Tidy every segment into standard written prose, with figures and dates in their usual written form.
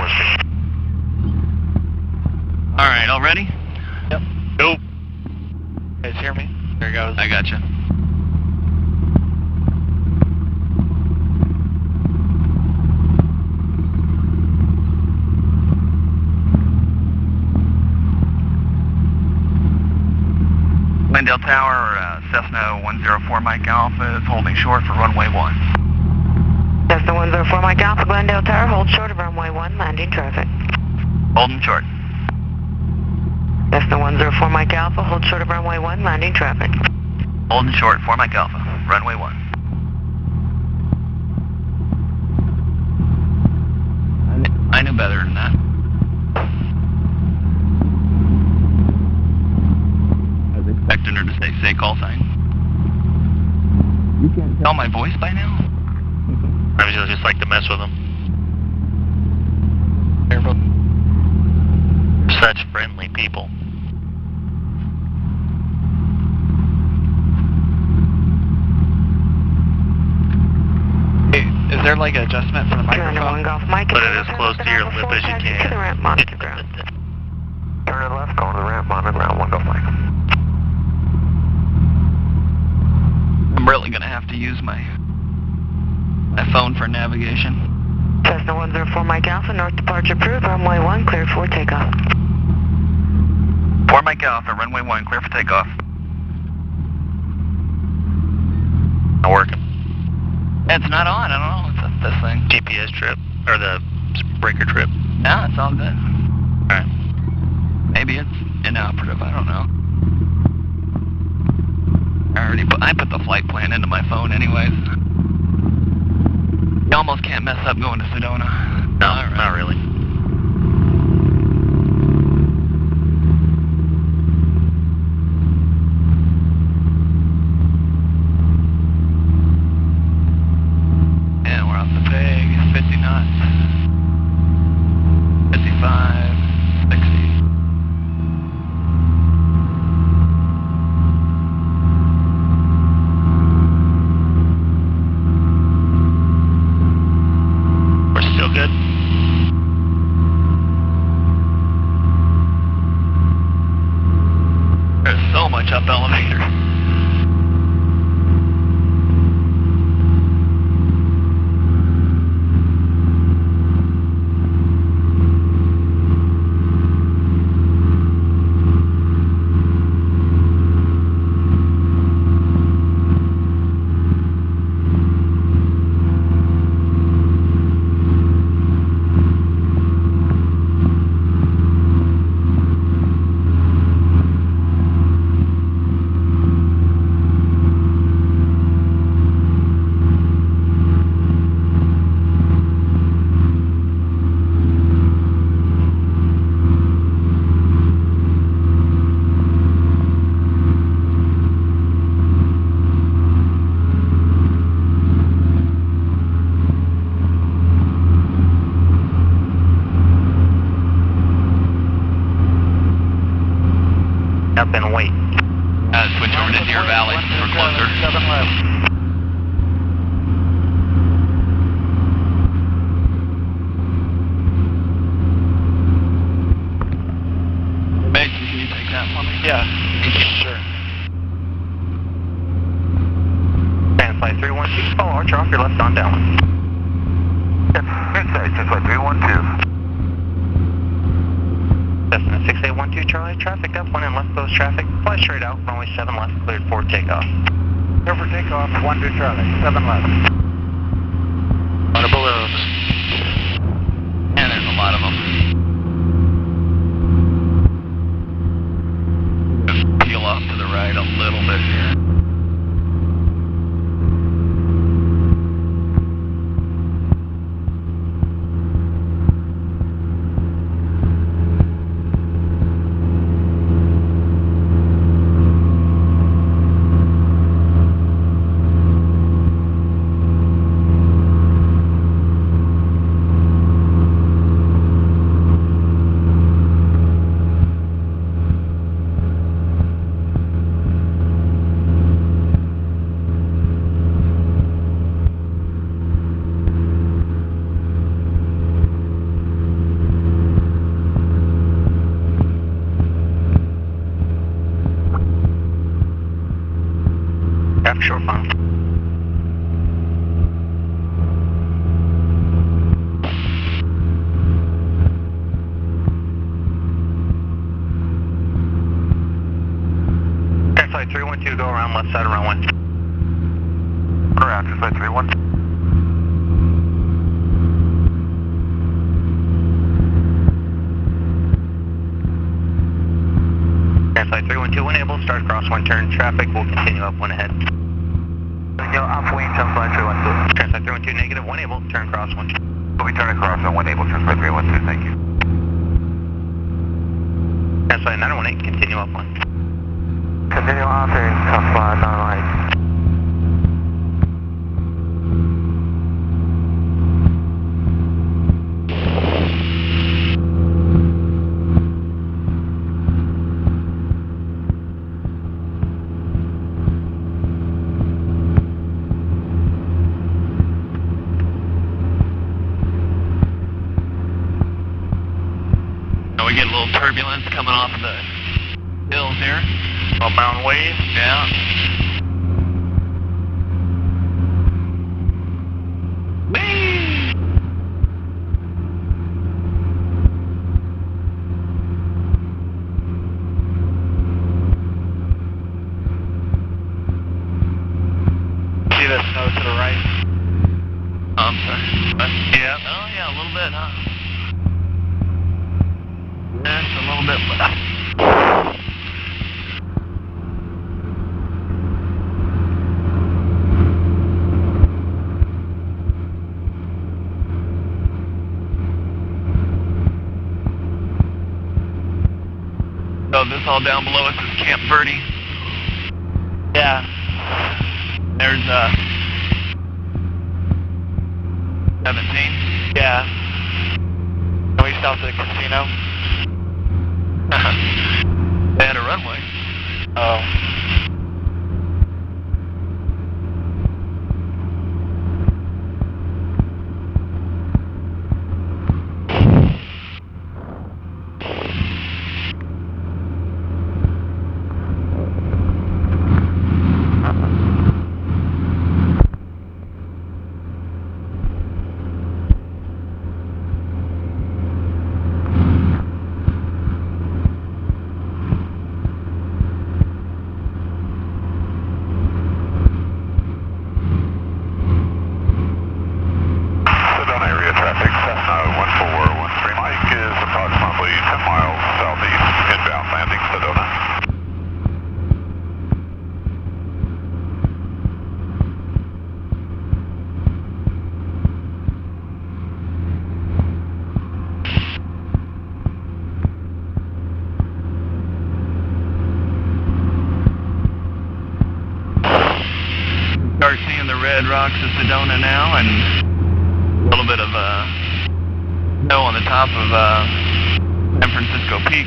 Whiskey. Alright, all ready? Yep. Nope. You guys hear me? There goes. I gotcha. Glendale Tower, Cessna 104 Mike Alpha is holding short for runway 1. Cessna 104 Mike Alpha, Glendale Tower, hold short of runway 1, landing traffic. Holding short. Cessna 104 Mike Alpha, hold short of runway 1, landing traffic. Holding short, 4 Mike Alpha, runway 1. I knew better than that. I was expecting her to say call sign. You can't tell my voice by now? I was just like to mess with them. Such friendly people. Is there like an adjustment for the microphone? Golf Mike, Put it as close to your lip as you can. To the ramp, monitor ground. Turn it left, going to the ramp, monitor ground, 1 Golf Mike. I'm really gonna have to use my phone for navigation. Cessna 104 Mike Alpha, north departure approved, runway 1, clear for takeoff. 4 Mike Alpha, runway 1, clear for takeoff. Not working. It's not on, I don't know, it's this thing. GPS trip, or the breaker trip. No, it's all good. Alright. Maybe it's inoperative, I don't know. I put the flight plan into my phone anyways. You almost can't mess up going to Sedona. No, not really. And we're off the peg, 50 knots. 55, 60. Good. There's so much up elevator. Up and wait. Switch over to Deer Valley, we're closer. 7 left. Mason, can you take that for me? Yeah. Thank you. Sure. Stand flight 312. Oh, Archer off your left on down. Good size, stand flight 312. Cessna 6812 Charlie, traffic up, 1 in left close traffic. Fly straight out, runway 7 left, cleared for takeoff. Clear for takeoff, 1 to Charlie, 7 left. A lot of balloons. And there's a lot of them. Just peel off to the right a little bit here. short final. Flight 312, go around left side of runway. Around, Flight 312. Flight 312, enable, start crosswind turn traffic, will continue up one ahead. Upwind, flight 312. Flight 312, negative, one able, turn crosswind. We'll be turning across on 1 able, flight 312, thank you. Flight 918, continue up one. Continue on to flight 918. We get a little turbulence coming off of the hills here. A mountain wave. Yeah. Whee! See the snow to the right? Oh, I'm sorry. Yeah. Oh, yeah, a little bit, huh? Just a little bit left. So this all down below us is Camp Verde. Yeah. There's 17. Yeah. Can we stop at the casino? They had a runway. Oh. Sedona area traffic, Cessna 1413 Mike is approximately 10 miles southeast, inbound landing Sedona. Start seeing the red rocks of Sedona now, and a little bit of snow on the top of San Francisco Peak.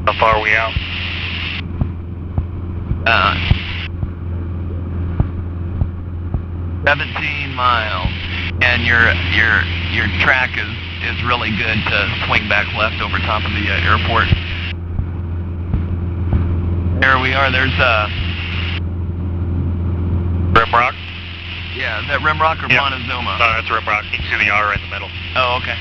How far are we out? 17 miles, and your track is really good to swing back left over top of the airport. There we are. There's Rimrock? yeah, is that Rimrock or Yeah. Montezuma? No, that's Rimrock. You can see the R in the middle. Oh, okay.